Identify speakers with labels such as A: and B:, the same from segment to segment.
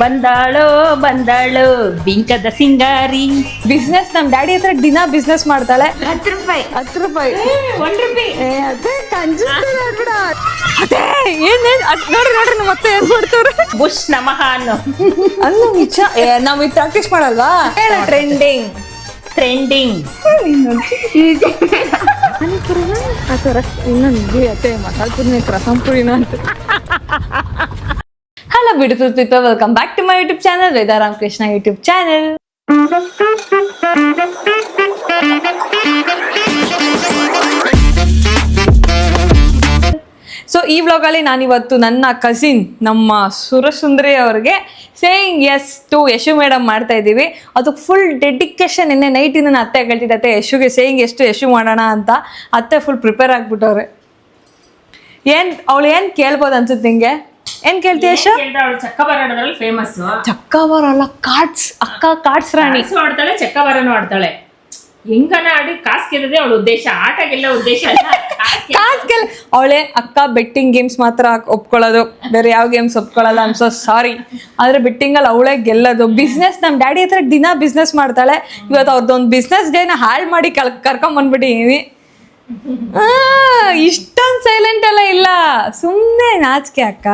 A: ಬಂದಾಳೋ ಬಂದಾಳೋ ಬಿಂಕದ ಸಿಂಗಾರಿ.
B: Business ನಮ್ daddy ಹತ್ರ ದಿನ ಬಿಸ್ನೆಸ್ ಮಾಡ್ತಾಳೆ.
C: 10 ರೂಪಾಯಿ
B: 10 ರೂಪಾಯಿ
A: 1 ರೂಪಾಯಿ.
B: ಅದೇ ಅದೇ ಏನ್ ನೋಡ್ರಿ ನಮ್ಮ ಮತ್ತೆ ಏನ್ ಮಾಡ್ತಾರೆ.
A: ಬುಷ್ ನಮಃ ಅನ್ನೋ
B: ಅಲ್ಲ ನಿಜ. ನಾವ್ ಇದು ಪ್ರಾಕ್ಟೀಸ್ ಮಾಡಲ್ವಾ? Trending
A: trending.
B: ಇನ್ನೊಂದು ಅತ್ತೆ ಮಸಾಲೆ ಪುರಿ ರಸಂಪುರಿನ ಅಂತ. Hello beautiful people, welcome back to my YouTube channel, Veda Ramakrishna YouTube channel. So ಈ ವ್ಲಾಗಲ್ಲಿ ನಾನಿವತ್ತು ನನ್ನ ಕಸಿನ್ ನಮ್ಮ ಸುರಸುಂದರಿ ಅವ್ರಿಗೆ saying yes to Yashu madam ಮಾಡ್ತಾ ಇದ್ದೀವಿ. ಅದು ಫುಲ್ ಡೆಡಿಕೇಶನ್. ನಿನ್ನೆ ನೈಟಿಂದ ನಾನು ಅತ್ತೆ ಹೇಳ್ತಿದ್ದೆ ಯಶುಗೆ ಸೇಯಿಂಗ್ ಎಷ್ಟು ಯಶು ಮಾಡೋಣ ಅಂತ. ಅತ್ತೆ ಫುಲ್ ಪ್ರಿಪೇರ್ ಆಗ್ಬಿಟ್ಟವ್ರೆ. ಅವಳು ಏನು ಕೇಳ್ಬೋದು ಅನ್ಸುತ್ತೆ ನಿಂಗೆ? ಏನ್ ಕೇಳ್ತೀಯ ಯಶು?
A: ಚಕ್ಕಬರದಲ್ಲಿ ಫೇಮಸ್.
B: ಚಕ್ಕಬರಲ್ಲ, ಕಾರ್ಡ್ಸ್. ಅಕ್ಕ ಕಾರ್ಡ್ಸ್ ರಾಣಿ
A: ಆಡ್ತಾಳೆ, ಚಕ್ಕಬರನು ಆಡ್ತಾಳೆ. ಹೆಂಗನ ಆಡಿ ಕಾಸು ಗೆಲ್ಲದೆ ಅವಳ ಉದ್ದೇಶ. ಆಟ ಗೆಲ್ಲ ಉದ್ದೇಶ ಅಲ್ಲ,
B: ಕಾಸ್ ಗೆಲ್ಲ. ಅವಳೇ ಅಕ್ಕ ಬೆಟ್ಟಿಂಗ್ ಗೇಮ್ಸ್ ಮಾತ್ರ ಒಪ್ಕೊಳ್ಳೋದು, ಬೇರೆ ಯಾವ ಗೇಮ್ಸ್ ಒಪ್ಕೊಳ್ಳಲ್ಲ. I'm so sorry. ಆದ್ರೆ ಬೆಟ್ಟಿಂಗ್ ಅಲ್ಲಿ ಅವಳೇ ಗೆಲ್ಲೋದು. ಬಿಸ್ನೆಸ್ ನಮ್ ಡ್ಯಾಡಿ ಹತ್ರ ದಿನ ಬಿಸ್ನೆಸ್ ಮಾಡ್ತಾಳೆ. ಇವತ್ತು ಅವ್ರದ್ದೊಂದು ಬಿಸ್ನೆಸ್ ಡೇನ ಹಾಳು ಮಾಡಿ ಕರ್ಕೊಂಡ್ ಬಂದ್ಬಿಟ್ಟಿದೀನಿ. ಇಷ್ಟೊಂದು ಸೈಲೆಂಟ್ ಎಲ್ಲ ಇಲ್ಲ, ಸುಮ್ಮನೆ ನಾಚಿಕೆ ಅಕ್ಕ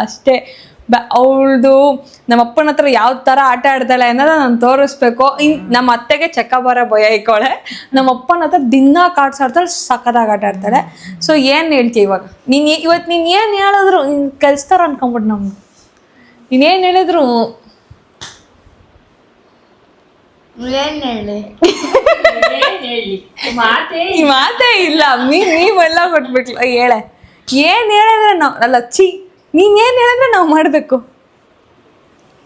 B: ಅಷ್ಟೇ. ಅವಳದು ನಮ್ಮ ಅಪ್ಪನ ಹತ್ರ ಯಾವ ಥರ ಆಟ ಆಡ್ತಾಳೆ ಅನ್ನೋದ ನಾನು ತೋರಿಸ್ಬೇಕು. ನಮ್ಮ ಅತ್ತೆಗೆ ಚಕ್ಕಬರ ಭಯ ಇಕ್ಕೋಳೆ. ನಮ್ಮ ಅಪ್ಪನ ಹತ್ರ ದಿನ ಕಾರ್ಡ್ಸ್ ಆಡ್ತಾಳೆ, ಸಕ್ಕತ್ತಾಗಿ ಆಟ ಆಡ್ತಾಳೆ. ಸೊ ಏನು ಹೇಳ್ತೀವಿ ಇವಾಗ? ಇವತ್ತು ನೀನು ಏನು ಹೇಳಿದ್ರು ನೀನು ಕಲಿಸ್ತಾರ ಅನ್ಕೊಂಬಿಟ್ಟು ನಮ್ಗೆ. ನೀನೇನು ಹೇಳಿದ್ರು ಈ ಮಾತೇ ಇಲ್ಲ. ನೀವೆಲ್ಲ ಕೊಟ್ಬಿಟ್ಲ. ಹೇಳೆ ಏನು ಹೇಳಿದ್ರೆ ನಾವು ಅಲ್ಲ ಚಿ ನೀನೇನು ಹೇಳಿದ್ರೆ ನಾವು ಮಾಡಬೇಕು.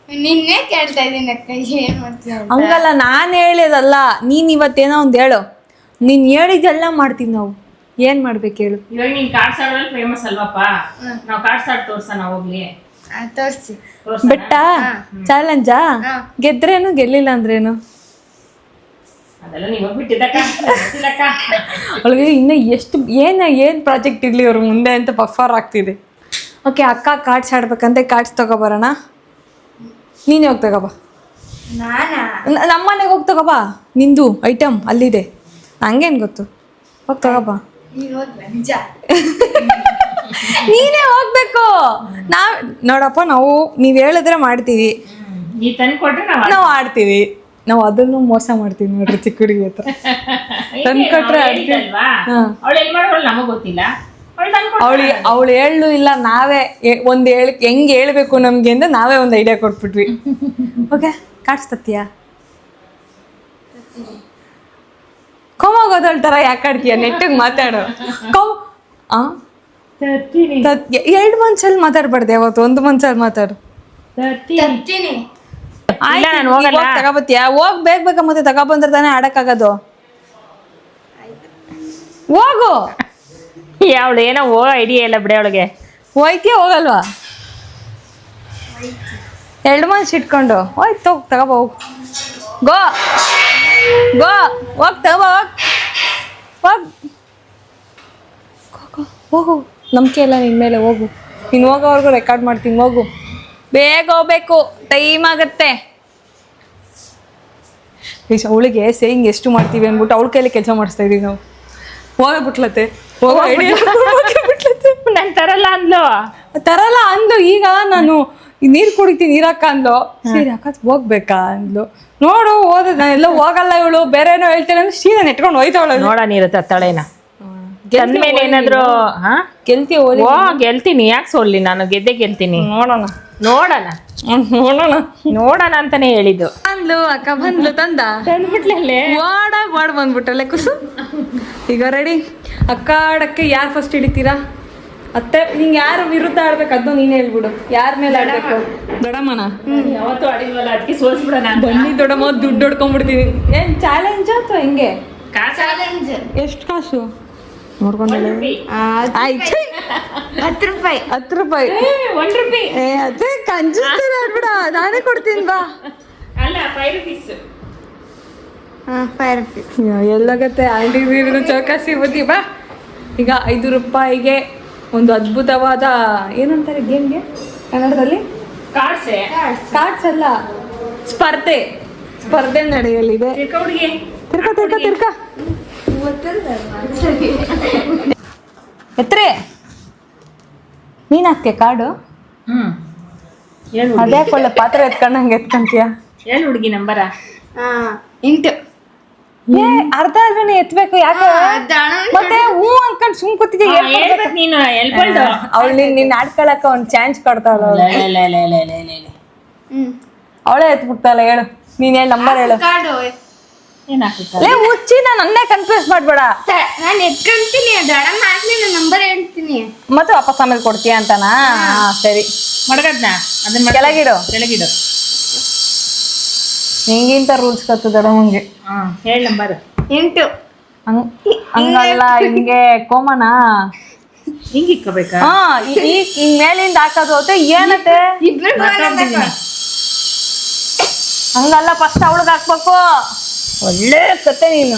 C: ನಿನ್ನೆ ಕೇಳ್ತಾ ಇದ್ದೀನಿ ಅಕ್ಕ, ಏನ್ ಮಾಡ್ತೀಯ?
B: ಹಂಗಲ್ಲ, ನಾನು ಹೇಳಿದಲ್ಲ. ನೀನು ಇವತ್ತೇನೋ ಒಂದು ಹೇಳು. ನೀನು ಹೇಳಿದ್ದೆಲ್ಲ ಮಾಡ್ತೀವಿ ನಾವು. ಏನು ಮಾಡ್ಬೇಕು ಹೇಳು?
A: ಇವಾಗ ನೀನ್ ಕಾರ್ಡ್ಸ್ ಆಡೋದ್ರಲ್ಲಿ ಫೇಮಸ್ ಅಲ್ವಪ್ಪ, ನಾವು ಕಾರ್ಡ್ಸ್ ಆಡ್ ತೋರ್ಸೋಣ ಹೋಗ್ಲಿ.
C: ತೋರಿಸಿ.
B: ಬೆಟ್ಟ ಚಾಲೆಂಜಾ? ಗೆದ್ರೇನು ಗೆಲ್ಲಿಲ್ಲ ಅಂದ್ರೇನು?
A: ಅದೆಲ್ಲ ನೀವಾಗ ಬಿಟ್ಟಿದ್ದಕ್ಕ.
B: ಅವಳಿಗೆ ಇನ್ನು ಎಷ್ಟು ಏನು ಪ್ರಾಜೆಕ್ಟ್ ಇರಲಿ ಅವ್ರ ಮುಂದೆ ಅಂತ ಬಫರ್ ಆಗ್ತಿದೆ. ಓಕೆ, ಅಕ್ಕ ಕಾರ್ಡ್ಸ್ ಆಡ್ಬೇಕಂತೆ. ಕಾರ್ಡ್ಸ್ ತಗೊಬರೋಣ. ನೀನೇ ಹೋಗಿ ತಗೋಬಾ. ನಮ್ಮನೆಗೆ ಹೋಗಿ ತಗೋಬಾ. ನಿಂದು ಐಟಮ್ ಅಲ್ಲಿದೆ, ಹಂಗೇನು ಗೊತ್ತು. ಹೋಗಿ ತಗೋಬಾ. ನೀನೇ ಹೋಗ್ಬೇಕು. ನೋಡಪ್ಪ, ನೀವು ಹೇಳಿದ್ರೆ ಮಾಡ್ತೀವಿ,
A: ನೀ ತಂದು ಕೊಟ್ರೆ
B: ನಾವು ಆಡ್ತೀವಿ. ನಾವು ಅದನ್ನು ಮೋಸ ಮಾಡ್ತೀವಿ ನೋಡ್ರಿ. ಚಿಕ್ಕ ಹುಡುಗಿ ಹತ್ರ ತಂದು ಕೊಟ್ರೆ ಆಡ್ತೀವಿ.
A: ಅವಳು ಎಲ್ಲಿ ಮಾಡೋಳು ನಮಗ್ ಗೊತ್ತಿಲ್ಲ.
B: ಅವಳು ಹೇಳು ಇಲ್ಲ, ನಾವೇ ಒಂದು ಹೆಂಗೆ ಹೇಳ್ಬೇಕು ನಮ್ಗೆ ಅಂತ ನಾವೇ ಒಂದು ಐಡಿಯಾ ಕೊಟ್ಬಿಟ್ವಿ. ಓಕೆ, ಕಾಡ್ಸ್ತತ್ತೀಯ? ಕೋಮಾಗೋದಳ ಥರ ಯಾಕೆ ಆಡ್ತೀಯ? ನೆಟ್ಟಿಗೆ ಮಾತಾಡು. ಎರಡು ಮನ್ಸಲ್ಲಿ ಮಾತಾಡ್ಬಾರ್ದು ಯಾವತ್ತು, ಒಂದು ಮನ್ಸಲ್ಲಿ ಮಾತಾಡು. ತಗೋಬತ್ತೀಯ? ಹೋಗ್ ಬೇಗ ಮತ್ತೆ ತಗೊಬಂದ್ರೆ ತಾನೇ ಆಡಕ್ಕಾಗೋದು. ಹೋಗು.
A: ಅವಳು ಏನೋ ಐಡಿಯಾ ಇಲ್ಲ ಬಿಡಿ ಅವಳಿಗೆ.
B: ಹೋಯ್ತೀಯ ಹೋಗಲ್ವಾ? ಎರಡು ಮನ್ಸು ಇಟ್ಕೊಂಡು ಹೋಯ್ತು. ಹೋಗಿ ತಗೋಬ. ಹೋಗು. ಗೋ ಗೋ ಹೋಗ್ ತಗೋಬ. ಹೋಗು. ನಂಬಿಕೆ ಇಲ್ಲ ನಿನ್ನ ಮೇಲೆ. ಹೋಗು. ನೀನು ಹೋಗೋವರೆಗೂ ರೆಕಾರ್ಡ್ ಮಾಡ್ತೀನಿ. ಹೋಗು, ಬೇಗ ಹೋಗ್ಬೇಕು, ಟೈಮ್ ಆಗತ್ತೆ. ಅವಳಿಗೆ ಸೇಯಿಂಗ್ ಎಷ್ಟು ಮಾಡ್ತೀವಿ ಅಂದ್ಬಿಟ್ಟು ಅವಳ ಕೈಲಿ ಕೆಲಸ ಮಾಡಿಸ್ತಾ ಇದೀವಿ ನಾವು. ಹೋಗಬಿಟ್ಲತ್ತೆ.
A: ನಾನು
B: ತರಲ್ಲ ಅಂದ್ಲು. ಈಗ ನಾನು ನೀರು ಕುಡಿತೀನಿ, ನೀರಕ್ಕ ಅಂದ್ಲು. ಸರಿ ಅಕ್ಕ ಹೋಗ್ಬೇಕಾ ಅಂದ್ಲು. ನೋಡು ಹೋದ ನಾನೆಲ್ಲ ಹೋಗಲ್ಲ ಇವಳು, ಬೇರೆ ಏನೋ ಹೇಳ್ತೇನೆ ಅಂದ್ರೆ ಸೀದಾ ನೆಟ್ಕೊಂಡು ಹೋಯ್ತವಳ.
A: ನೋಡ ನೀರು ತತ್ತಳೇನ ಮೇಲೆ ಏನಾದ್ರು
B: ಗೆಲ್ತೀವಿ.
A: ಗೆಲ್ತೀನಿ, ಯಾಕೆ ಸೋಲ್ಲಿ? ನಾನು ಗೆಲ್ತೀನಿ.
B: ನೋಡೋಣ
A: ಅಂತಾನೆ ಹೇಳಿದ್ದು.
B: ಅಂದ್ಲು ಅಕ್ಕ, ಬಂದ್ಲು, ತಂದ್ಬಿಟ್ಲಲ್ಲೇ. ಓಡ್ ಬಂದ್ಬಿಟ್ಟಲ್ಲೇ ಕುಸು. ಈಗ ರೆಡಿ. ಅಕ್ಕ ಆಡಕ್ಕೆ ಯಾರು ಫಸ್ಟ್ ಹಿಡಿತೀರಾ? ಅತ್ತೆ, ನಿಂಗೆ ಯಾರು ವಿರುದ್ಧ ಆಡ್ಬೇಕು ಅದನ್ನು ನೀನು ಹೇಳ್ಬಿಡು. ಯಾರ ಮೇಲೆ ಆಡ್ಬೇಕು? ದೊಡ್ಡಮ್ಮನ.
A: ಯಾವತ್ತೂ ಆಡಿಲ್ವಲ್ಲ, ಅದಕ್ಕೆ ಸೋಲ್ಸ್ಬಿಡೋಣ.
B: ಬನ್ನಿ ದೊಡ್ಡಮ್ಮ, ದುಡ್ಡು ಹೊಡ್ಕೊಂಡ್ಬಿಡ್ತೀನಿ. ಏನ್ ಚಾಲೆಂಜ್ ಅಥವಾ ಹೆಂಗೆ? ಎಷ್ಟು ಕಾಸು ನೋಡ್ಕೊಂಡಲ್ಲ?
C: 10 ರೂಪಾಯಿ
B: 10 ರೂಪಾಯಿ
A: 1 ರೂಪಾಯಿ.
B: ಅದೇ ಕಂಜೂಸ್ತೀರ ಬಿಡ, ನಾನೇ ಕೊಡ್ತೀನಿ ಬಾ.
A: ಅಲ್ಲ 5 ರೂಪೀಸ್.
C: 5 ರೂಪೀಸ್
B: ಎಲ್ಲಾಗತ್ತೆ ಆಂಟಿ ಚೌಕಾಸಿ ಬುದ್ಧಿ ಬಾ. ಈಗ 5 ರೂಪಾಯಿಗೆ ಒಂದು ಅದ್ಭುತವಾದ ಏನಂತಾರೆ ಗೇಮ್ಗೆ ಕನ್ನಡದಲ್ಲಿ?
A: ಕಾರ್ಡ್ಸೆ
B: ಕಾರ್ಡ್ಸ್ ಅಲ್ಲ, ಸ್ಪರ್ಧೆ ನಡೆಯಲಿದೆ.
A: ತಿರ್ಕ ಹುಡುಗಿ
B: ತಿರ್ಕ ಎತ್ರೆ ನೀನ್ ಹಾಕ್ತೀಯ ಕಾರ್ಡು?
A: ಹ್ಮ್ ಹೇಳು
B: ಅದ್ಯಾಕೆ ಒಳ್ಳೆ ಪಾತ್ರೆ ಎತ್ಕೊಂಡಂಗೆ ಎತ್ಕೊಂತೀಯ?
A: ಹೇಳು ಹುಡುಗಿ ನಂಬರ.
C: 8.
B: ಏ ಅರ್ಧ ಅಲ್ವೇನೆ ಎತ್ಬೇಕು, ಯಾಕೆ ಮತ್ತೆ ಹೂ ಅನ್ಕೊಂಡ್ ಸುಮ್ ಕೂತಿದ್ದೆ.
A: ಹೇಳ್ಬೇಕು ನೀನು ಎಲ್ಕೊಂಡು
B: ಅವಳು ನಿನ್ ಆಡ್ಕೊಳಕ ಒಂದ್ ಚಾನ್ಸ್ ಕೊಡ್ತಾಳ, ಅವಳೇ ಎತ್ಬಿಡ್ತಾಳ. ಹೇಳು ನೀನ್ ಹೇಳು, ನಂಬರ್ ಹೇಳು.
C: ಕಾರ್ಡು
A: ಏನ್ ಹಾಕ್ಬೇಕು?
B: ಲೇ ಮುಚ್ಚಿ, ನಾನು ನನ್ನೇ ಕನ್ಫ್ಯೂಸ್ ಮಾಡ್ಬೇಡ.
C: ನಾನು ಎತ್ಕೊಂತೀನಿ, ದಡಮ್ಮ ಹಾಕ್ಲಿ, ನಾನು ನಂಬರ್ ಹೇಳ್ತೀನಿ.
B: ಮತ್ತೆ ವಾಪಸ್ ಆಮೇಲೆ ಕೊಡ್ತೀಯ ಅಂತನಾ? ಸರಿ,
A: ಮಡಗದ್ನ ಅದನ್ನ
B: ಕೆಳಗಿಡು.
A: ಕೆಳಗಿಡು.
B: ಹಿಂಗಿಂತ ರೂಲ್ಸ್ ಕತ್ತು ದೊಡ್ಡಮ್ಮಂಗೆ.
A: ಹೇಳಿ ನಂಬರ್.
C: 8.
B: ಹಂಗಲ್ಲ, ಹಿಂಗೆ ಕೋಮನ
A: ಹಿಂಗ್ ಇಕ್ಕೋಬೇಕಾ?
B: ಹಾ, ಈ ಮೇಲಿಂದ ಹಾಕೋದು ಹೊತ್ತೆ ಏನತ್ತೆ?
C: ಇಬ್ರು
B: ಹಂಗಲ್ಲ, ಫಸ್ಟ್ ಅವಳಿಗೆ ಹಾಕ್ಬೇಕು. ಒಳ್ಳೆ ಕತೆ ನೀನು.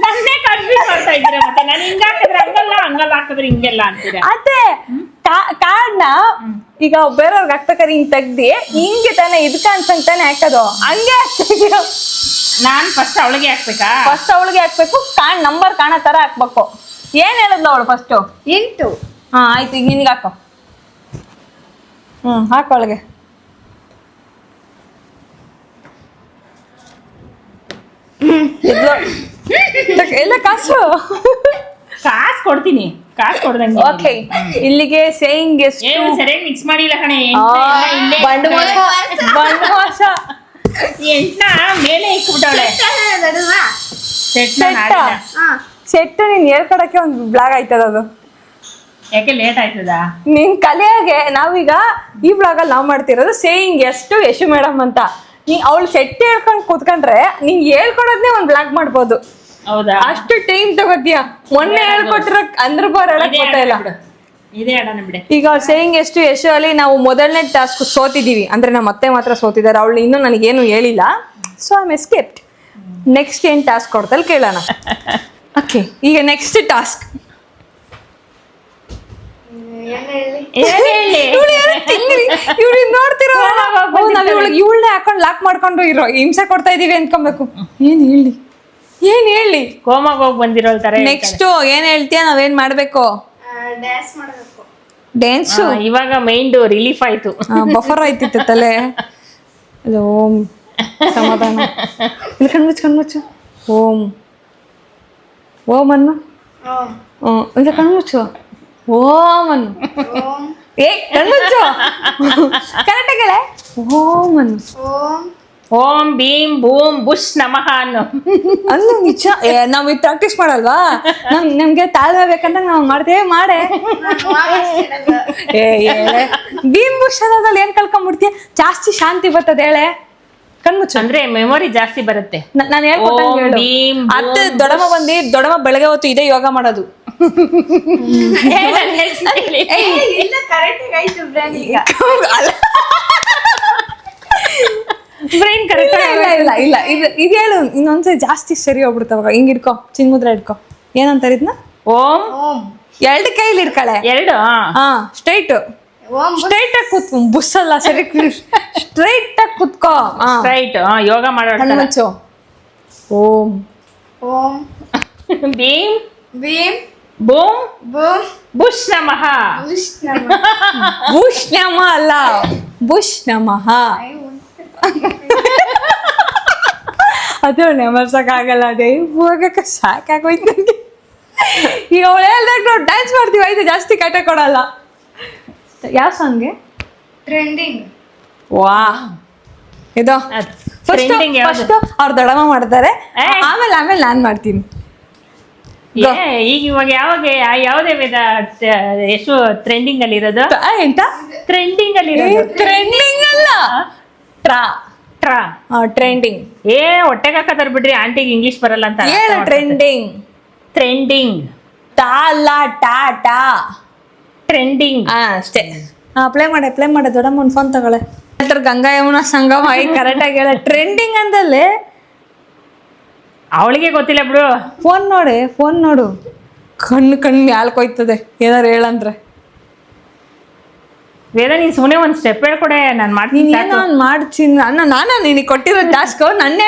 A: ನನ್ನೇ ಕನ್ಫ್ಯೂಸ್ ಮಾಡ್ತಾ ಇದ್ದೀರಾ. ಮತ್ತೆ ನಾನು ಹಿಂಗ ಹಾಕಿದ್ರೆ ಹಂಗಲ್ಲ, ಹಂಗಲ್ಲ ಹಾಕಿದ್ರೆ ಹಿಂಗೆಲ್ಲ ಅಂತೀರಾ.
B: ಅದೇ ಕಾರ್ಡ್ನ ಈಗ ಬೇರೆಯವ್ರಿಗೆ ಹಾಕ್ಬೇಕಾದ್ರೆ ಹಿಂಗ್ ತೆಗ್ದಿ ಹಿಂಗೆ ತಾನೆ ಇದಕ್ಕ ಅನ್ಸಂಗ್ ತಾನೆ ಹಾಕೋದು. ಹಂಗೆ ಹಾಕ್ತಿದ್ಯೋ?
A: ನಾನ್ ಫಸ್ಟ್ ಅವಳಿಗೆ ಹಾಕ್ಬೇಕಾ?
B: ಫಸ್ಟ್ ಅವಳಿಗೆ ಹಾಕ್ಬೇಕು, ನಂಬರ್ ಕಾಣೋ ತರ ಹಾಕ್ಬೇಕು. ಏನ್ ಹೇಳದ್ಲ ಅವಳು ಫಸ್ಟ್?
C: 8.
B: ಹಾ ಆಯ್ತು, ಈಗ ನಿನ್ಗೆ ಹಾಕೋ. ಹಾಕೊಳಗೆ. ಎಲ್ಲ ಕಾಸು
A: ಕೊಡ್ತೀನಿ, ಕಾಸು ಕೊಡ್ದಂಗೆ.
B: ಓಕೆ, ಇಲ್ಲಿಗೆ ಸೇಯಿಂಗ್ ಎಷ್ಟು
A: ಸರಿಯಾಗಿ ಮಿಕ್ಸ್ ಮಾಡಿಲ್ಲ ಕಣೆ.
B: ಬಂಡು ಮೋಸ
A: ಎಂಟ್ನ ಮೇಲೆ ಇಕ್ಬಿಟ್ಟವಳೆ.
B: ಸೆಟ್ ನೀನ್ ಹೇಳ್ಕೊಡಕ್ಕೆ ಒಂದು ಬ್ಲಾಗ್ ಆಯ್ತದ ಅದು.
A: ಯಾಕೆ ಲೇಟ್ ಆಯ್ತದ?
B: ನಿನ್ ಕಲಿಯಾಗೆ ನಾವೀಗ ಈ ಬ್ಲಾಗ್ ಅಲ್ಲಿ ನಾವ್ ಮಾಡ್ತಿರೋದು ಸೇಯಿಂಗ್ ಎಷ್ಟು ಯಶು ಮೇಡಮ್ ಅಂತ. ನೀ ಅವಳು ಸೆಟ್ ಹೇಳ್ಕೊಂಡ್ ಕೂತ್ಕೊಂಡ್ರೆ ನೀನ್ ಹೇಳ್ಕೊಡೋದ್ನೇ ಒಂದ್ ಬ್ಲಾಗ್ ಮಾಡ್ಬೋದು.
A: ಹೌದಾ?
B: ಅಷ್ಟು ಟೈಮ್ ತಗೋತೀಯ. ಮೊನ್ನೆ ಹೇಳ್ಕೊಟ್ಟಿರೋ ಅಂದ್ರ ಬಾರ್ ಹೇಳಕ್ ಗೊತ್ತಾಯಿಲ್ಲ.
A: ಇದೇ ಅಡನ ಬಿಡೆ.
B: ಈಗ ಅವ್ಳು ಸೇಯಿಂಗ್ ಎಷ್ಟು ಯಶು ಅಲ್ಲಿ ನಾವು ಮೊದಲನೇ ಟಾಸ್ಕ್ ಸೋತಿದೀವಿ ಅಂದ್ರೆ ನಮ್ಮ ಮತ್ತೆ ಮಾತ್ರ ಸೋತಿದ್ದಾರೆ. ಅವಳು ಇನ್ನೂ ನನಗೇನು ಹೇಳಿಲ್ಲ. So I am escaped. Next ಏನ್ ಟಾಸ್ಕ್ ಕೊಡ್ತಲ್ಲಿ ಕೇಳೋಣ. ಓಕೆ, ಈಗ ನೆಕ್ಸ್ಟ್ ಟಾಸ್ಕ್ ನೋಡ್ತಿರೋ ಇವಳನ್ನೇ ಹಾಕೊಂಡು ಲಾಕ್ ಮಾಡ್ಕೊಂಡು ಇರೋ ಹಿಂಸೆ ಕೊಡ್ತಾ ಇದೀವಿ ಅನ್ಕೊಬೇಕು. ಏನ್ ಹೇಳಿ
A: ಕೋಮಾಗ ಹೋಗಿ ಬಂದಿರೋ ತರ.
B: ನೆಕ್ಸ್ಟ್ ಏನ್ ಹೇಳ್ತೀಯ? ನಾವೇನ್ ಮಾಡ್ಬೇಕು?
C: ಡ್ಯಾನ್ಸ್ ಮಾಡಬೇಕು.
B: ಡ್ಯಾನ್ಸ್.
A: ಇವಾಗ ಮೈಂಡ್ ರಿಲೀಫ್ ಆಯ್ತು.
B: ಬಫರ್ ಆಯ್ತಿತ್ತು ತಲೆ. ಓಂ ಸಮಾಧಾನ. ಇಲ್ಲಿ ಕಣ್ಮುಚ್ಚು. ಓಂ ಅನ್ನು. ಇಲ್ಲ ಕಣ್ಮುಚ್ಚು. ಓಂ ಅನ್ನು. ಕಣ್ಮುಚ್ಚು. ಕರೆಕ್ಟಾಗಿ ಹೇಳೆ. ಓಂ ಅನ್ನು.
A: ಓಂ ಭೀಮ್ ಬೂಮ್ ಬುಷ್ ನಮಃ
B: ಅನ್ನು ನಿಜ. ನಾವ್ ಇದು ಪ್ರಾಕ್ಟೀಸ್ ಮಾಡಲ್ವಾ? ನಮ್ಗೆ ತಾಳ್ವೆ ಬೇಕಂತ ನಾವು ಮಾಡ್ತೇವೆ. ಮಾಡೇ ಭೀಮ್ ಬುಷ್ ಅನ್ನೋದ್ರಲ್ಲಿ ಏನ್ ಕಲ್ಕೊಂಡ್ಬಿಡ್ತೀಯ? ಜಾಸ್ತಿ ಶಾಂತಿ ಬರ್ತದೆ. ಹೇಳೆ ಕಣ್ಮುಚ್ಚು.
A: ಅಂದ್ರೆ ಮೆಮೊರಿ ಜಾಸ್ತಿ ಬರುತ್ತೆ.
B: ನಾನು ಹೇಳ್ಕೊಟ್ಟಂಗೆ ಅತ್ತೆ ದೊಡಮ್ಮ ಬೆಳಗ್ಗೆ ಹೊತ್ತು ಇದೇ ಯೋಗ ಮಾಡೋದು.
A: Brain correct.
B: ಇಲ್ಲ ಇದು ಹೇಳು ಇನ್ನೊಂದ್ಸರಿ. ಜಾಸ್ತಿ ಸರಿ ಹೋಗ್ಬಿಡ್ತಾವ. ಹಿಂಗ್ ಇಡ್ಕೊ, ಚಿನ್ಮುದ್ರ ಇಡ್ಕೊ. ಏನಂತಾರೆ ಇದನ್ನ?
A: ಓಂ.
B: 2 ಕೈಲಿ ಇಡ್ಕಳೆ.
A: 2.
B: ಸ್ಟ್ರೈಟ್ ಆಗಿ ಕೂತ್ಕೊ. ಬುಸ್ ಅಲ್ಲ, ಸರಿ ಸ್ಟ್ರೈಟ್ ಆಗಿ ಕೂತ್ಕೋ.
A: ಸ್ಟ್ರೈಟ್ ಯೋಗ ಮಾಡೋ.
B: ಕಣ್ಮುಚ್ಚು. ಓಂ
A: ಭೀಮ್
C: ಭೀಮ್
A: ಬೂಮ್
C: ಬೂಮ್
A: ಬುಷ್ ನಮಃ.
B: ಬುಷ್ ನಮ ಅಲ್ಲ, ಬುಷ್ ನಮಃ. ಅದು ನೆಮರ್ಸಕ್ಕಾಗಲ್ಲ. ಅದೇ ಹೋಗಕ್ಕೆ ಸಾಕಾಗೋಯ್ತು ನನಗೆ. ಈಗ ಅವಳು ಹೇಳ್ದಾಗ ನಾವು ಡ್ಯಾನ್ಸ್ ಮಾಡ್ತೀವಿ ಆಯ್ತು, ಜಾಸ್ತಿ ಕಾಟ ಕೊಡಲ್ಲ. ಯಾವ ಸಾಂಗ್ಗೆ?
C: ಟ್ರೆಂಡಿಂಗ್.
B: ವಾ ಇದು ಫಸ್ಟ್ ಅವ್ರು ದೊಡಮ್ಮ ಮಾಡ್ತಾರೆ, ಆಮೇಲೆ ನಾನ್ ಮಾಡ್ತೀನಿ.
A: ಈಗ ಇವಾಗ ಯಾವುದೇ ಎಷ್ಟು ಟ್ರೆಂಡಿಂಗ್ ಅಲ್ಲಿ ಇರೋದು?
B: ಎಂತ
A: ಟ್ರೆಂಡಿಂಗ್ ಅಲ್ಲಿ ಇರೋದು?
B: ಟ್ರೆಂಡಿಂಗ್ ಅಲ್ಲ, ಟ್ರೆಂಡಿಂಗ್.
A: ಹೊಟ್ಟೆಗೆ ಹಾಕತಾರ ಬಿಡ್ರಿ, ಆಂಟಿಗೆ ಇಂಗ್ಲಿಷ್ ಬರಲ್ಲ ಅಂತ.
B: ಟ್ರೆಂಡಿಂಗ್. ಟಾ ಅಲ್ಲ, ಟಾ
A: ಟ್ರೆಂಡಿಂಗ್
B: ಅಷ್ಟೇ. ಪ್ಲೇ ಮಾಡೆ ದೊಡ್ಡಮ್ಮ ಒಂದು ಫೋನ್ ತಗೊಳ್ಳೆ. ಗಂಗಾ ಯಮುನಾ ಸಂಗಮ ಕರೆಕ್ಟಾಗಿ ಹೇಳ. ಟ್ರೆಂಡಿಂಗ್ ಅಂದಲ್ಲೇ
A: ಅವಳಿಗೆ ಗೊತ್ತಿಲ್ಲ ಬಿಡು.
B: ಫೋನ್ ನೋಡು. ಕಣ್ಣು ಯಾಲ್ಕೋಯ್ತದೆ ಏನಾರು ಹೇಳಂದ್ರೆ.
A: ವೇದ ನೀನ್ ಸುಮ್ಮನೆ ಒಂದ್ ಸ್ಟೆಪ್ ಹೇಳ್ಕೊಡೆ ನಾನ್ ಮಾಡ್ತೀನಿ
B: ನೀನೇನೋ ಒಂದು ಮಾಡ್ತೀನಿ ನಾನು ನಿನಗೆ ಕೊಟ್ಟಿರೋ ಟಾಸ್ಕ್ ನನ್ನೇ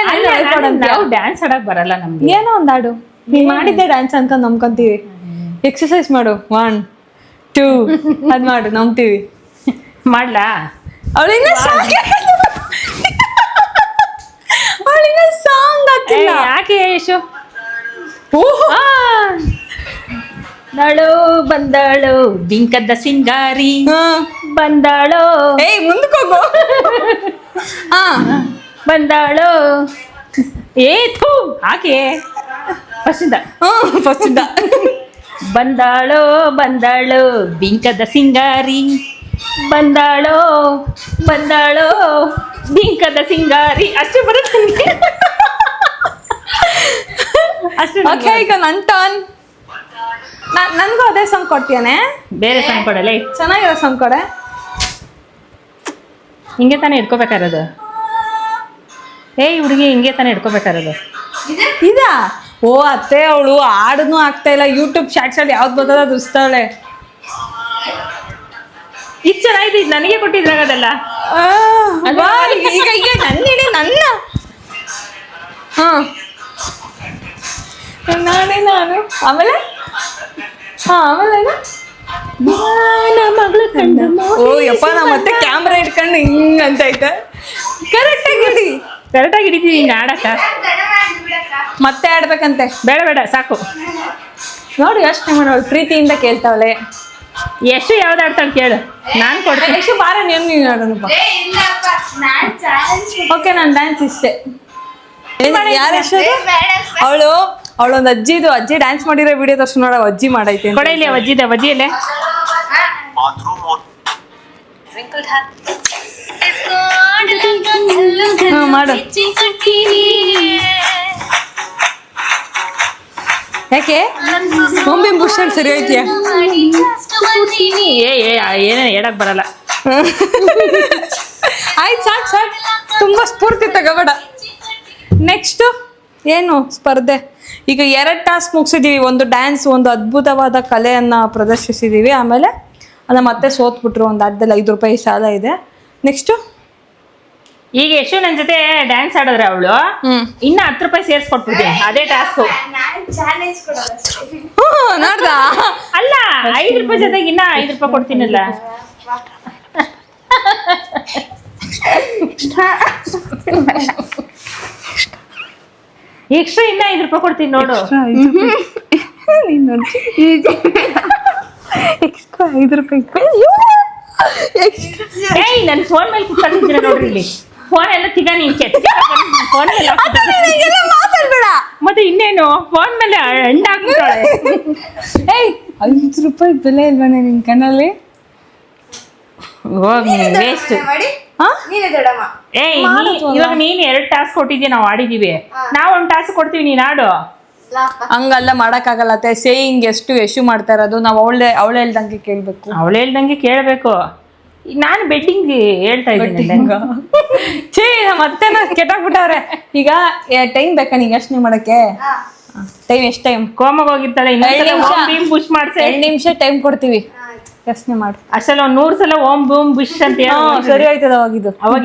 A: ನಾವು ಡ್ಯಾನ್ಸ್ ಆಡಕ್ ಬರಲ್ಲ ನಮ್ಗೆ.
B: ಏನೋ ಒಂದು ಹಾಡು ನೀನ್ ಮಾಡಿದ್ದೆ ಡ್ಯಾನ್ಸ್ ಅನ್ಕೊಂಡ್ ನಂಬ್ಕೊಂತೀವಿ. ಎಕ್ಸರ್ಸೈಸ್ ಮಾಡು 1 2 ಅದ್ ಮಾಡು ನಂಬ್ತೀವಿ.
A: ಮಾಡ್ಲಾ?
B: ಅವಳಿಂದ ಸಾಂಗ್ ಹಾಕಿಲ್ಲ.
A: ಯಾಕೆ ಯಶು? ನಳು ಬಂದಳು ಬಿಂಕದ ಸಿಂಗಾರಿ ಬಂದಾಳೋ.
B: ಏಯ್ ಮುಂದಕ್ಕೆ ಹೋಗು.
A: ಬಂದಾಳೋ ಥೂ ಹಾಗೆ ಫಸ್ಟಿಂದ ಬಂದಾಳೋ ಬಂದಾಳೋ ಬಿಂಕದ ಸಿಂಗಾರಿ ಬಂದಾಳೋ ಬಂದಾಳೋ ಬಿಂಕದ ಸಿಂಗಾರಿ ಅಷ್ಟೇ ಬರುತ್ತೆ ಅಷ್ಟೇ.
B: ಓಕೆ ಈಗ ನನ್ ಟರ್ನ್. ನನ್ಗೂ ಅದೇ ಸಾಂಗ್ ಕೊಡ್ತೀಯಾನೆ?
A: ಬೇರೆ ಸಾಂಗ್ ಕೊಡಲ್ಲ.
B: ಚೆನ್ನಾಗಿರೋ ಸಾಂಗ್ ಕೊಡೆ.
A: ಹಿಂಗೆ ತಾನೇ ಇಟ್ಕೋಬೇಕಾರದು. ಹುಡುಗಿ ಹಿಂಗೆ ತಾನೇ ಇಟ್ಕೋಬೇಕಾರದು.
B: ಇದಾ? ಓ ಅತ್ತೆ ಅವಳು ಹಾಡನ್ನು ಆಗ್ತಾ ಇಲ್ಲ. ಯೂಟ್ಯೂಬ್ ಶಾರ್ಟ್ಸ್ ಅಲ್ಲಿ ಯಾವ್ದು ಬರ್ತದ ಅದು ಇಸ್ತಾವಳೆ.
A: ಇದು ಚೆನ್ನಾಗಿದೆ. ಇದು ನನಗೆ ಕೊಟ್ಟಿದ್ರಾಗದಲ್ಲ.
B: ಈಗ ಈಗ ನನ್ನಿಡೆ ನನ್ನ ನಾನು ಆಮೇಲೆ ಆಮೇಲೆ
A: ಮಗಳು ಕಂಡು
B: ಓ ಯಪ್ಪ ನಾ ಮತ್ತೆ ಕ್ಯಾಮ್ರಾ ಇಟ್ಕೊಂಡು ಹಿಂಗ್ ಅಂತ ಐತೆ. ಕರೆಕ್ಟಾಗಿ ಹಿಡಿ.
A: ಕರೆಕ್ಟಾಗಿ ಹಿಡಿತೀವಿ ಹಿಂಗೆ ಆಡಕ್ಕ.
B: ಮತ್ತೆ ಆಡ್ಬೇಕಂತೆ.
A: ಬೇಡ ಬೇಡ ಸಾಕು.
B: ನೋಡಿ ಯೋಚನೆ ಮಾಡೋಳು ಪ್ರೀತಿಯಿಂದ ಕೇಳ್ತಾವಳೆ.
A: ಎಷ್ಟು ಯಾವ್ದು ಆಡ್ತಾಳೆ ಕೇಳು, ನಾನು ಕೊಡ್ತೀನಿ.
B: ಎಷ್ಟು ಬಾರ ನೀನು ಆಡೋಣಪ್ಪ. ಓಕೆ ನಾನು ಡ್ಯಾನ್ಸ್ ಇಷ್ಟೇ. ಯಾರು ಅವಳು ಅವಳೊಂದು ಅಜ್ಜಿ ಡ್ಯಾನ್ಸ್ ಮಾಡಿರೋ ವಿಡಿಯೋ ತೋರ್ಸು ನೋಡ. ಅಜ್ಜಿ ಮಾಡೈತೆ
A: ಕೊಡ ಇಲ್ಲಿ ಅಜ್ಜಿಯಲ್ಲೇ
B: ಮಾಡು. ಯಾಕೆ ಬೊಂಬೆ ಬುಷ್ ಸರಿ ಐತಿಯ?
A: ಏನೇ ಹೇಳಕ್ ಬರಲ್ಲ.
B: ಆಯ್ತು ಸಾಕು ಸಾಕು, ತುಂಬಾ ಸ್ಫೂರ್ತಿ ತಗೋಬೇಡ. ನೆಕ್ಸ್ಟು ಏನು ಸ್ಪರ್ಧೆ? ಈಗ 2 ಟಾಸ್ಕ್ ಮುಗಿಸಿದೀವಿ. ಒಂದು ಡ್ಯಾನ್ಸ್, ಒಂದು ಅದ್ಭುತವಾದ ಕಲೆಯನ್ನು ಪ್ರದರ್ಶಿಸಿದ್ದೀವಿ. ಆಮೇಲೆ ಅಲ್ಲ ಮತ್ತೆ ಸೋತ್ಬಿಟ್ರು. ಒಂದು ಅರ್ಧದಲ್ಲಿ 5 ರೂಪಾಯಿ ಸಾಲ ಇದೆ. ನೆಕ್ಸ್ಟು
A: ಈಗ ಎಷ್ಟು ನನ್ನ ಜೊತೆ ಡ್ಯಾನ್ಸ್ ಆಡಿದ್ರೆ ಅವಳು ಇನ್ನ 10 ರೂಪಾಯಿ ಸೇರ್ಸ್ಕೊಟ್ಬಿಡ್ತೀನಿ. ಅದೇ ಟಾಸ್ಕ್.
B: ನೋಡ್ದ?
A: ಅಲ್ಲ 5 ರೂಪಾಯಿ ಜೊತೆಗೆ ಇನ್ನ 5 ರೂಪಾಯಿ ಕೊಡ್ತೀನಲ್ಲ. ಎಕ್ಸ್ಟ್ರಾ ಇನ್ನ 5 ರೂಪಾಯಿ ಕೊಡ್ತೀನಿ ನೋಡು.
B: ಎಕ್ಸ್ಟ್ರಾ 5 ರೂಪಾಯಿ.
A: ನನ್ನ ಫೋನ್ ಮೇಲೆ ಕುತ್ಕೊಂಡಿದ್ದೀರ ನೋಡ್ರಿ. ಇಲ್ಲಿ ಫೋನ್ ಎಲ್ಲ ತಿಗ ನೀನ್ ಫೋನ್
B: ಮಾತಾಡ್ಬೇಡ.
A: ಮತ್ತೆ ಇನ್ನೇನು ಫೋನ್ ಮೇಲೆ ಹಣ್ಣು ಹಾಕ್ಬಿಟ್ಟಾಳೆ.
B: 5 ರೂಪಾಯಿ ಬೆಲೆ ಇಲ್ವಾನೆ ನಿನ್ ಕಣ್ಣಲ್ಲಿ?
A: ವೇಸ್ಟ್. ಇವಾಗ ನೀನ್ 2 ಟಾಸ್ಕ್ ಕೊಟ್ಟಿದ್ಯಾ, ನಾವು ಆಡಿದೀವಿ. ನಾವು 1 ಟಾಸ್ಕ್ ಕೊಡ್ತೀವಿ, ನೀನ್ ಆಡು.
B: ಹಂಗಲ್ಲ ಮಾಡಕ್ಕಾಗಲ್ಲ. ಸೇಯಿಂಗ್ ಎಷ್ಟು ಮಾಡ್ತಾ ಇರೋದು ನಾವು ಅವಳು ಹೇಳ್ದಂಗೆ ಕೇಳ್ಬೇಕು.
A: ಅವಳು ಹೇಳ್ದಂಗೆ ಕೇಳ್ಬೇಕು. ಈಗ ನಾನು ಬೆಟ್ಟಿಂಗ್ ಹೇಳ್ತಾ ಇದ್ದೀನಿ.
B: ಛೇ ಮತ್ತೆ ಕೆಟ್ಟಾಗ್ಬಿಟ್ಟವ್ರೆ. ಈಗ ಟೈಮ್ ಬೇಕಾ ನಿಂಗೆ ಯೋಚನೆ ಮಾಡಕ್ಕೆ? ಟೈಮ್ ಎಷ್ಟು ಟೈಮ್?
A: ಕೋಮಗ್ ಹೋಗಿರ್ತಾಳೆ. 2
B: ನಿಮಿಷ ಟೈಮ್ ಕೊಡ್ತೀವಿ. ಯೋಚನೆ ಮಾಡು.
A: ಅಷ್ಟಲ್ಲ 100 ಸಲ ಓಂ ಬೂಮ್ ಬುಷ್ ಅಂತ
B: ಸರಿ ಆಯ್ತದ ಅವಾಗಿದ್ದು.
A: ಅವಾಗ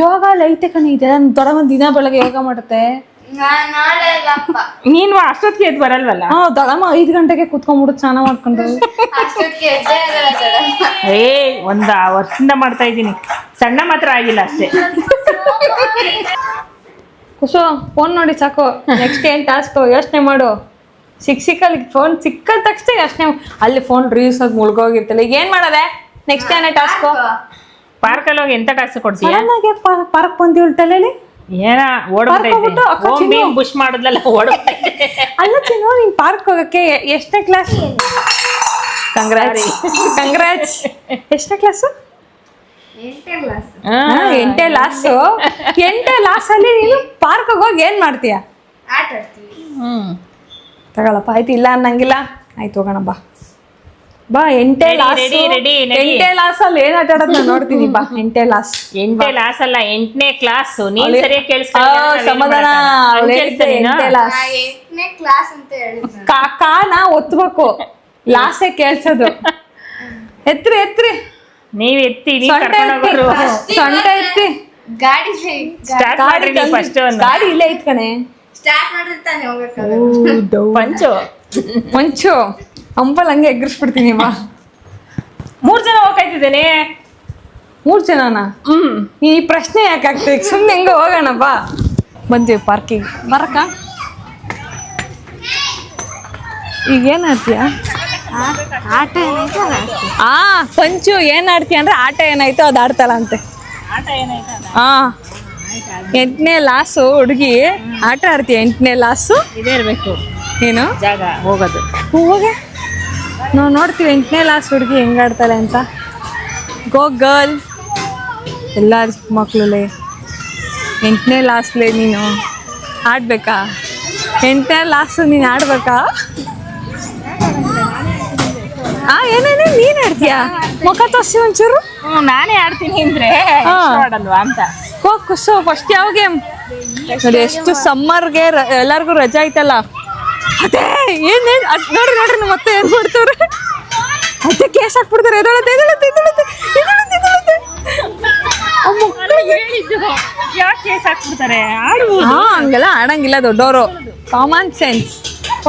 B: ಯೋಗ ಐತೆ ಕಣಿ ಇದೆ. ದೊಡ್ಡ ದಿನ ಬೆಳಗ್ಗೆ ಯೋಗ ಮಾಡುತ್ತೆ.
A: ನೀನು ಅಷ್ಟೊತ್ತಿಗೆ ಎದ್ದು ಬರಲ್ವಲ್ಲ?
B: ದೊಡಮ್ಮ 5 ಗಂಟೆಗೆ ಕುತ್ಕೊಂಡ್ಬಿಟ್ಟು ಸ್ನಾನ ಮಾಡ್ಕೊಂಡು
A: 1 ವರ್ಷದಿಂದ ಮಾಡ್ತಾ ಇದ್ದೀನಿ. ಸಣ್ಣ ಮಾತ್ರ ಆಗಿಲ್ಲ ಅಷ್ಟೇ.
B: ಕುಸು ಫೋನ್ ನೋಡಿ ಸಾಕು. ನೆಕ್ಸ್ಟ್ ಏನ್ ಟಾಸ್ಕ್ ಯೋಚನೆ ಮಾಡು. ಸಿಕ್ಕಲ್ಲಿ ಫೋನ್ ಸಿಕ್ಕದ ತಕ್ಷಣ ಯೋಚನೆ. ಅಲ್ಲಿ ಫೋನ್ ರೀಲ್ಸ್ ಅದು ಮುಳುಗೋಗಿರ್ತಲ್ಲ. ಈಗ ಏನ್ ಮಾಡೋದೆ? ನೆಕ್ಸ್ಟ್ ಏನೇ ಟಾಸ್ಕ್?
A: ಪಾರ್ಕಲ್ಲಿ ಹೋಗಿ ಎಂತ ಟಾಸ್ಕ್ ಕೊಡ್ತೀಯ?
B: ಪಾರ್ಕ್ ಬಂದಿವಳು ತಲೆಯಲ್ಲಿ
A: ಏನ ಓಡ್ಬಿಟ್ಟೈತೆ. ಬುಷ್ ಮಾಡಿದ್ಲಲ್ಲ ಓಡ್ಬಿಟ್ಟೈತೆ.
B: ಅಲ್ಲ ಚಿನ್ನು, ನೀನ್ ಪಾರ್ಕ್ ಹೋಗಕ್ಕೆ ಎಷ್ಟನೇ ಕ್ಲಾಸ್? ಕಂಗ್ರಾಚ್. ಎಷ್ಟನೇ ಕ್ಲಾಸು? 8ನೇ ಕ್ಲಾಸು. 8ನೇ ಕ್ಲಾಸಲ್ಲಿ ನೀನು ಪಾರ್ಕ್ ಹೋಗಿ ಏನ್ ಮಾಡ್ತೀಯ? ತಗೊಳಪ್ಪ. ಆಯ್ತು, ಇಲ್ಲ ಅನ್ನಂಗಿಲ್ಲ. ಆಯ್ತು ಹೋಗೋಣ ಬಾ. 8ನೇ ಕ್ಲಾಸ್ ಅಲ್ಲಿ ಏನ್ ಆಟ ಆಡೋದ್ ನಾನು ನೋಡ್ತೀನಿ. ಬಾ 8ನೇ ಕ್ಲಾಸ್.
A: 8ನೇ ಕ್ಲಾಸ್ ಅಲ್ಲ, 8ನೇ ಕ್ಲಾಸ್. ನೀನ್ ಸರಿಯಾಗಿ
B: ಸಮಾಧಾನ. ಕಾನ ಒತ್ಬೇಕು. ಲಾಸೇ ಕೇಳ್ಸೋದು. ಎತ್ರಿ
A: ನೀವ್ ಎತ್ತಿ ನೀವ್
B: ಸೊಂಟ
A: ಕರ್ಕೊಂಡು
B: ಎತ್ತಿ
A: ಹೋಗೋರು
B: ಸೊಂಟ ಎತ್ತಿ
C: ಗಾಡಿ
A: ಸ್ಟಾರ್ಟ್ ಮಾಡ್ರಿ ನೀವು ಫಸ್ಟ್
B: ಗಾಡಿ ಇಲ್ಲೇ ಐತ್ ಕಣೆ.
C: ಸ್ಟಾರ್ಟ್ ಮಾಡಿರ್ತಾನೆ ಹೋಗಕ್ಕಾಗಲ್ಲ.
A: ಪಂಚು
B: ಮಂಚು ಅಂಬಲ್ ಹಂಗೆ ಎಗ್ರಿಸ್ಬಿಡ್ತೀನಿ ಬಾ.
A: 3 ಜನ ಹೋಗ್ತಾಯಿದ್ದೇನೆ.
B: 3 ಜನನಾ? ಈ ಪ್ರಶ್ನೆ ಯಾಕೆ ಆಗ್ತದೆ? ಸುಮ್ಮನೆ ಹೆಂಗ ಹೋಗೋಣ ಬಾ. ಬಂದ್ವಿ ಪಾರ್ಕಿಂಗ್ ಬರಕ್ಕ. ಈಗ ಏನ್ ಆಡ್ತೀಯ?
C: ಆಟ ಏನಾಯ್ತು
B: ಪಂಚು ಏನ್ ಆಡ್ತೀಯ ಅಂದ್ರೆ ಆಟ ಏನಾಯ್ತು ಅದು ಆಡ್ತಾಳ ಅಂತೆ.
A: ಆಟ ಏನಾಯ್ತು?
B: 8ನೇ ಲಾಸು ಹುಡುಗಿ ಆಟ ಆಡ್ತೀಯ. 8ನೇ ಲಾಸು
A: ಇದೇ ಇರ್ಬೇಕು
B: ಏನು
A: ಜಾಗ ಹೋಗೋದು.
B: ಹೋಗೆ ನಾವು ನೋಡ್ತೀವಿ 8ನೇ ಲಾಸ್ ಹುಡುಗಿ ಹೆಂಗ್ ಆಡ್ತಾಳೆ ಅಂತ. ಗೋ ಗರ್ಲ್. ಎಲ್ಲ ಚಿಕ್ಕ ಮಕ್ಳಲ್ಲೇ 8ನೇ ಲಾಸ್ಲೇ ನೀನು ಆಡ್ಬೇಕಾ? 8ನೇ ಲಾಸು ನೀನು ಆಡ್ಬೇಕಾ? ಏನೇನೇ ನೀನ್ ಆಡ್ತೀಯ? ಮುಖ ತೋರಿಸಿ ಒಂಚೂರು.
A: ನಾನೇ ಆಡ್ತೀನಿ ಅಂದ್ರೆ ಆಡಲ್ವಾ ಅಂತ.
B: ಕುಸು ಫಸ್ಟ್ ಯಾವ ಗೇಮ್ ನೋಡಿ? ಎಷ್ಟು ಸಮ್ಮರ್ಗೆ ಎಲ್ಲರಿಗೂ ರಜಾ ಐತಲ್ಲ. ಅದೇ ಏನೇನು ನೋಡ್ರಿ ನೋಡ್ರಿ ನಮ್ಮ ಮತ್ತೆ ಏನ್ ಮಾಡ್ತವ್ರೆ? ಅದೇ ಕೇಸ್ ಹಾಕ್ಬಿಡ್ತಾರೆ. ಎದೊಳತ್ತೆ ಎದೊಳತ್ತೆ ಎದೊಳತ್ತೆ ಎದೊಳತ್ತೆ ಎದೊಳತ್ತೆ.
A: ಯಾಕೆ ಕೇಸ್ ಹಾಕ್ಬಿಡ್ತಾರೆ? ಆಡುವುದು
B: ಹಂಗೆಲ್ಲ ಆಡಂಗಿಲ್ಲ ದೊಡ್ಡವರು. Common sense.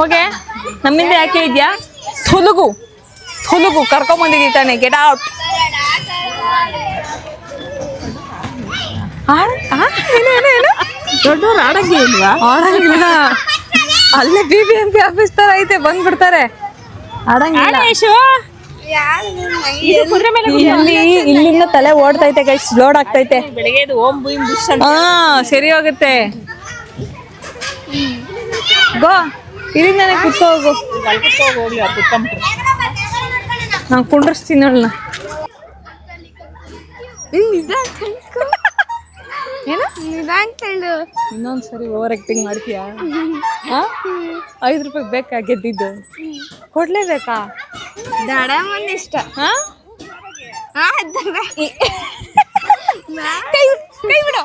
B: ಓಕೆ ನಮ್ಮಿಂದ ಯಾಕೆ ಇದೆಯಾ? ಹುಲುಗು ಕರ್ಕೊಂಬಂದಿದ್ದಾನೆ. Get out.
A: ದೊಡ್ಡವ್ರು ಆಡಂಗೆ ಇಲ್ವಾ?
B: ಆಡಂಗಿಲ್ಲ. ಅಲ್ಲೇ BBMP ಆಫೀಸ್ ತರ ಐತೆ, ಬಂದ್ಬಿಡ್ತಾರೆ. ಆಡಂಗಿಲ್ಲ.
A: ಕುದುರೆ ಮೇಲೆ
B: ಇಲ್ಲಿಂದ ತಲೆ ಓಡ್ತೈತೆ ಗೈಸ್, ಲೋಡ್ ಆಗ್ತೈತೆ.
A: ಬೆಳಗ್ಗೆ ಓಂ ಬುಯ್ ಬುಷ್ ಅಂತ
B: ಸರಿ ಹೋಗುತ್ತೆ. ಗೋ ಇಲ್ಲಿಂದಾನೆ ಕುತ್ಕೋ ಹೋಗು.
A: ಹೋಗ್ಲಿ ಅವ್ರು ಕುತ್ಕೊಂಡ್ಬಿಟ್ರು.
B: ನಾನು ಕುಂಡ್ರಿಸ್ತೀನಿ ಅವಳನ್ನ. ಏನು ಇನ್ನೊಂದ್ಸರಿ ಓವರ್ ಆಕ್ಟಿಂಗ್ ಮಾಡ್ತೀಯಾ? 5 ರೂಪಾಯಿ ಬೇಕಾ ಗೆದ್ದಿದ್ದು? ಕೊಡ್ಲೇಬೇಕಾ?
C: ದಡ ಮಂದಿ ಇಷ್ಟ.
B: ಕೈ ಬಿಡು.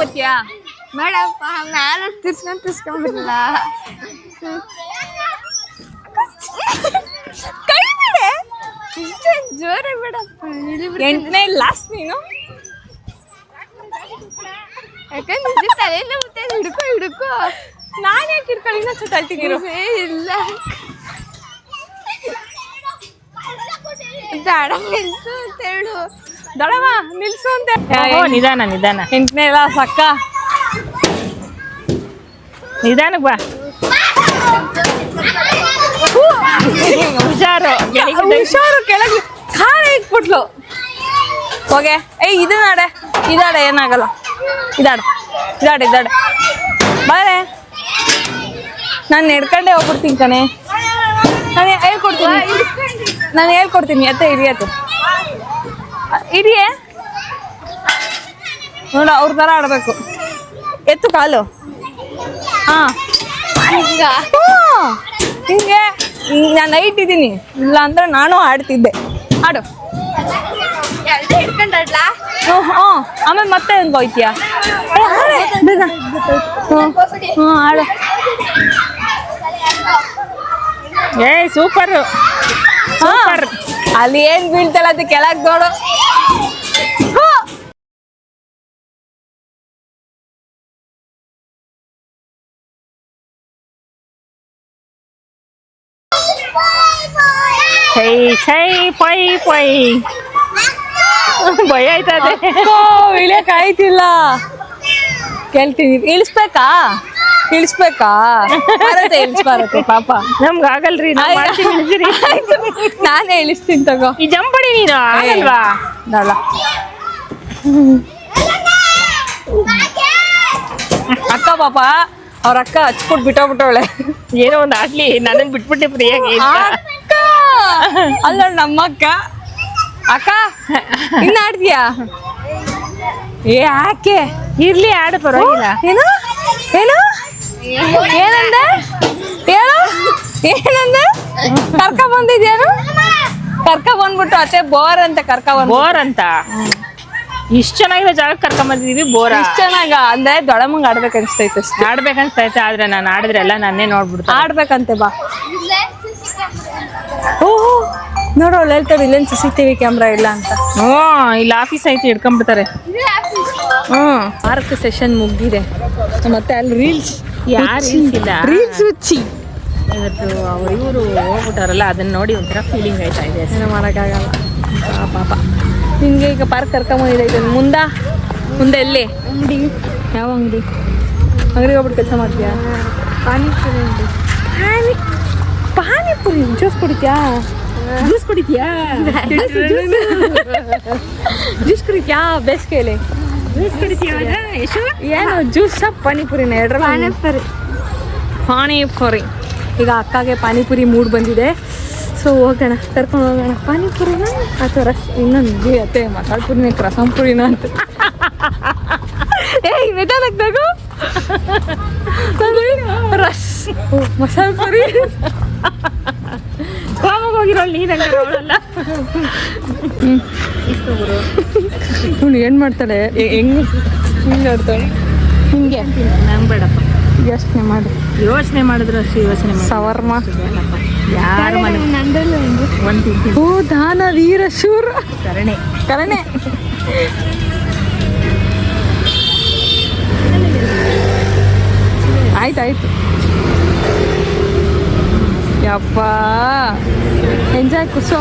B: ಗೊತ್ತಿಯಾ
C: ಬೇಡಪ್ಪ, ನಾನು ತಿರ್ಸ್ಕೊಂಡ್ಬಿಡಲ್ಲ.
B: ಕೈ ಬಿಡೆ.
C: ಜೋರ ಬೇಡಪ್ಪ.
B: 8ನೇ ಲಾಸ್ಟ್ ನೀನು.
C: ಯಾಕಂದ್ರೆ ತಲೆಲ್ಲ ಹಿಡ್ಕೊ.
B: ನಾನು ಯಾಕೆ ಇರ್ಕೊಳ್ಳಿ? ಇನ್ನೊಂದು ತಳ್ತೀನಿ
C: ಇಲ್ಲ ದಡ ನಿಲ್ಸು ಅಂತ ಹೇಳು.
B: ದಡವ ನಿಲ್ಸು ಅಂತ.
A: ನಿಧಾನ ನಿಧಾನ.
B: 8ನೇ ಲಾಸ್ ಅಕ್ಕ.
A: ನಿಧಾನಕ್ಕೆ ಬಾ. ಹುಷಾರು
B: ಹುಷಾರು. ಕೆಳಗೆ ಖಾರ ಇಟ್ಬಿಟ್ಲು. ಹೋಗೆ ಇದಾಡ ಏನಾಗಲ್ಲ. ಇದಾಡ ಬಾರೆ. ನಾನು ನಡ್ಕೊಂಡೆ ಹೋಗ್ಬಿಡ್ತೀನಿ ಕಣೆ. ನಾನು ಹೇಳ್ಕೊಡ್ತೀನಿ. ಎತ್ತ ಹಿಡಿಯತ್ತು ಹಿಡಿಯೇ. ನೋಡ ಅವ್ರ ಥರ ಆಡಬೇಕು. ಎತ್ತು ಕಾಲು. ಹಿಂಗೆ ನಾನು ನೈಟ್ ಇದ್ದೀನಿ. ಇಲ್ಲ ಅಂದ್ರೆ ನಾನು ಆಡ್ತಿದ್ದೆ. ಆಡು.
C: ಹಿಡ್ಕೊಂಡ್ಲಾ
B: ಆಮೇಲೆ ಮತ್ತೆ ಹೆಂಗೆ ಹೋಯ್ತೀಯಾ? ಆಡು.
A: ಸೂಪರ್.
B: ಅಲ್ಲಿ ಏನ್ ಬೀಳ್ತಲ್ಲ ಅದು ಕೆಳಗ್ ನೋಡು.
A: ಛೈ ಪೈ ಭಯ ಆಯ್ತದೆ.
B: ಇಳಿಯಕ್ ಆಯ್ತಿಲ್ಲ. ಕೇಳ್ತೀನಿ. ಇಳಿಸ್ಬೇಕಾ? ಬರುತ್ತೆ ಪಾಪ.
A: ನಮ್ಗೆ ಆಗಲ್ರಿ.
B: ನಾನೇ ಇಳಿಸ್ತೀನಿ ತಗೋ.
A: ಈ ಜಂಪಡಿ ನೀನು ಆಗಲ್ವಾ?
B: ಅಕ್ಕ ಪಾಪ ಅವ್ರ ಅಕ್ಕ ಹಚ್ಬಿಟ್ಟು ಬಿಟ್ಟೋಗ್ಬಿಟ್ಟವಳೆ.
A: ಏನೋ ಒಂದು ಆಡ್ಲಿ, ನನ್ನನ್ನು ಬಿಟ್ಬಿಟ್ಟೆ ಫ್ರೀಯಾಗಿ.
B: ಅಕ್ಕ ಅಲ್ಲ ನಮ್ಮಕ್ಕ. ಅಕ್ಕ ಇನ್ನ ಆಡ್ತೀಯಾ? ಯಾಕೆ?
A: ಇರ್ಲಿ, ಆಡು ಪರವಾಗಿಲ್ಲ.
B: ಏನು ಏನಂದೆ? ಕರ್ಕ ಬಂದಿದ್ಯಾನು? ಕರ್ಕ ಬಂದ್ಬಿಟ್ಟು ಅತ್ತೆ ಬೋರ್ ಅಂತ
A: ಬೋರ್ ಅಂತ. ಇಷ್ಟು ಚೆನ್ನಾಗಿರೋ ಜಾಗಕ್ಕೆ ಕರ್ಕೊಂಬಂದಿದೀವಿ. ಬೋರ
B: ಇಷ್ಟು ಚೆನ್ನಾಗ ಅಂದ್ರೆ ದೊಡಮಂಗ್ ಆಡ್ಬೇಕು ಅನ್ಸ್ತೈತೆ.
A: ಆಡ್ಬೇಕನ್ಸ್ತೈತೆ, ಆದ್ರೆ ನಾನು ಆಡಿದ್ರೆ ಎಲ್ಲ ನನ್ನೇ ನೋಡ್ಬಿಡ್ತಾ.
B: ಆಡ್ಬೇಕಂತೆ ಬಾ. ಓಹೋ ನೋಡು ಅವ್ಳು ಹೇಳ್ತಾರೆ ಇಲ್ಲೇನು CCTV ಕ್ಯಾಮ್ರಾ ಇಲ್ಲ ಅಂತ.
A: ಹ್ಞೂ ಇಲ್ಲಿ ಆಫೀಸ್ ಐತಿ ಹಿಡ್ಕೊಂಡ್ಬಿಡ್ತಾರೆ.
B: ಪಾರ್ಕ್ ಸೆಷನ್ ಮುಗ್ದಿದೆ ಮತ್ತೆ ಅಲ್ಲಿ ರೀಲ್ಸ್
A: ಯಾರು ಇಲ್ಲ
B: ರೀಲ್ಸ್ ಹುಚ್ಚಿ
A: ಇವತ್ತು ಇವರು ಹೋಗ್ಬಿಟ್ಟಾರಲ್ಲ ಅದನ್ನ ನೋಡಿ ಒಂಥರ ಫೀಲಿಂಗ್ ಆಯ್ತಾ ಇದೆ.
B: ಏನೋ ಮಾಡೋಕ್ಕಾಗಲ್ಲ ಪಾಪ. ನಿಮಗೆ ಈಗ ಪಾರ್ಕ್ ಕರ್ಕೊಂಬಂದಿದೆ ಇದನ್ನು ಮುಂದೆ ಎಲ್ಲಿ ಅಂಗಡಿ? ಯಾವ ಅಂಗಡಿ? ಅಂಗಡಿಗೆ ಹೋಗ್ಬಿಟ್ಟು ಕೆಲಸ ಮಾಡ್ತೀಯಾ? ಪಾನಿಪುರಿ ಅಂಗಡಿ. ಪಾನಿಪುರಿ ಜ್ಯೂಸ್ ಕುಡಿತ್ಯಾ? ಜ್ಯೂಸ್ ಕುಡಿತ್ಯಾ? ಜ್ಯೂಸ್ ಕುಡಿತ್ಯಾ ಬೇಸಿಗೆಯಲ್ಲಿ? ಏನು ಜ್ಯೂಸ ಪಾನಿಪುರಿನ? ಪಾನಿಪುರಿ. ಈಗ ಅಕ್ಕಗೆ ಪಾನಿಪುರಿ ಮೂಡ್ ಬಂದಿದೆ, ಸೊ ಹೋಗೋಣ, ಕರ್ಕೊಂಡು ಹೋಗೋಣ. ಪಾನಿಪುರಿನ ಅಥವಾ ಇನ್ನೊಂದು ಅತ್ತೆ ಮಸಾಲೆ ಪುರಿನ ರಸಂ ಪುರಿನ ಅಂತ. ಏಯ್ ಮೆದಾಲಾಗ್ಬೇಕು ರಸ್ ಮಸಾಲೆ ಪುರಿ.
A: ಹೋಗಿರೋಳು ನೀನಲ್ಲ
B: ಇವಳು ಏನು ಮಾಡ್ತಾಳೆ? ಹೆಂಗೆ ಆಡ್ತಾಳೆ ಹಿಂಗೆ?
A: ನಂಗೆ ಬೇಡಪ್ಪ,
B: ಯೋಚನೆ ಮಾಡಿದ್ರೆ ಅಷ್ಟು ಯೋಚನೆ ಸವರ್ಮ
A: ಯಾರ ಮನೆ ಒಂದು ತಿಂತೀನಿ.
B: ಓ ದಾನ ವೀರ ಶೂರ ಕರಣೆ. ಆಯ್ತು ಯಪ್ಪ ಎಂಜಾಯ್ ಕುಸು.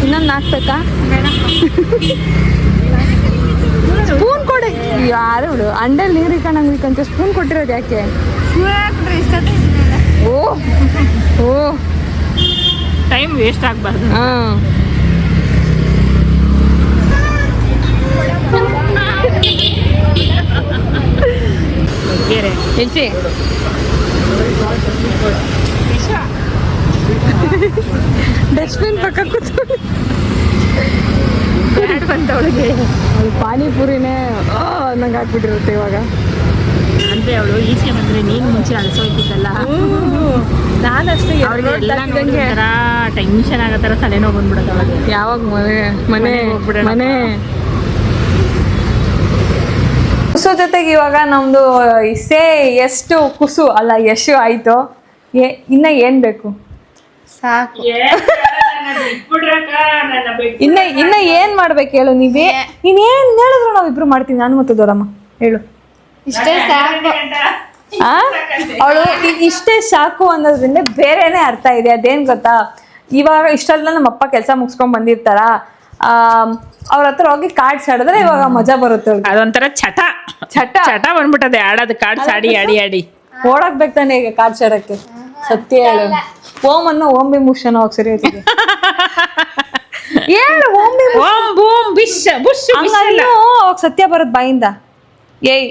B: ಇನ್ನೊಂದು ಹಾಕ್ಬೇಕಾ? ಸ್ಪೂನ್ ಕೊಡಿ. ಯಾರು ಬಿಡು ಅಂಡಲ್ಲಿ ನೀರು ಇಕ್ಕಂತ ಸ್ಪೂನ್ ಕೊಟ್ಟಿರೋದು ಯಾಕೆ? ಓ
A: ಟೈಮ್ ವೇಸ್ಟ್ ಆಗಬಾರ್ದು.
B: ಹಾಂ ಹೆಚ್ಚಿ ಡಸ್ಟ್ಬಿನ್ ಪಕ್ಕ ಕೂತ್ಕೊಂಡು
A: ಬ್ಯಾಡ್ ಬಂದವಳಿಗೆ
B: ಅದು ಪಾನಿಪುರಿನೇ ನಂಗೆ ಹಾಕ್ಬಿಟ್ಟಿರುತ್ತೆ ಇವಾಗ.
A: ಅಂದರೆ ಅವಳು ಈಚೆ ಬಂದರೆ ನೀನು ಮುಂಚೆ ಅಳಿಸೋಯ್ತಿದ್ದಲ್ಲ,
B: ನಾನಷ್ಟೇ
A: ಟೆನ್ಷನ್ ಆಗೋ ಥರ ತಲೆನೋವು ಬಂದ್ಬಿಡುತ್ತೆ ಅವಳಿಗೆ.
B: ಯಾವಾಗ ಮನೆ ಕುಸು ಜೊತೆಗೆ ಇವಾಗ ನಮ್ಮದು ಎಷ್ಟು ಕುಸು ಅಲ್ಲ ಯಶು ಆಯಿತು. ಇನ್ನ ಏನು ಬೇಕು?
C: ಸಾಕು.
B: ಇನ್ನ ಏನ್ ಮಾಡ್ಬೇಕು ಹೇಳು? ನೀನೇನ್ ಹೇಳಿದ್ರು ನಾವಿಬ್ರು ಮಾಡ್ತೀವಿ, ನಾನು ಮತ್ತು ದೊಡ್ಡಮ್ಮ. ಹೇಳು.
C: ಇಷ್ಟೇ ಸಾಕು.
B: ಅವಳು ಇಷ್ಟೇ ಸಾಕು ಅನ್ನೋದ್ರಿಂದ ಬೇರೆನೆ ಅರ್ಥ ಇದೆ. ಅದೇನ್ ಗೊತ್ತಾ, ಇವಾಗ ಇಷ್ಟೆಲ್ಲ ನಮ್ಮಪ್ಪ ಕೆಲಸ ಮುಗಿಸ್ಕೊಂಡ್ ಬಂದಿರ್ತಾರ, ಅವ್ರ ಹತ್ರ ಹೋಗಿ ಕಾರ್ಡ್ಸ್ ಆಡಿದ್ರೆ ಇವಾಗ ಮಜಾ ಬರುತ್ತೆ.
A: ಅದೊಂಥರ ಚಟ ಬಂದ್ಬಿಟ್ಟದೆ ಆಡೋದು. ಕಾರ್ಡ್ಸ್ ಆಡಿ
B: ಓಡಾಕ್ಬೇಕು ತಾನೆ ಈಗ ಕಾರ್ಡ್ಸ್ ಆಡಕ್ಕೆ. ಸತ್ಯ ಹೇಳು. ಓಂ ಬಿಂಬುಷನ್ ಹೋಗಿ ಸರಿ ಹೋಗ್ತಿದೆ. ಹೇಳು ಅವಾಗ ಸತ್ಯ ಬರೋದ್ ಬಾಯಿಂದ. ಏಯ್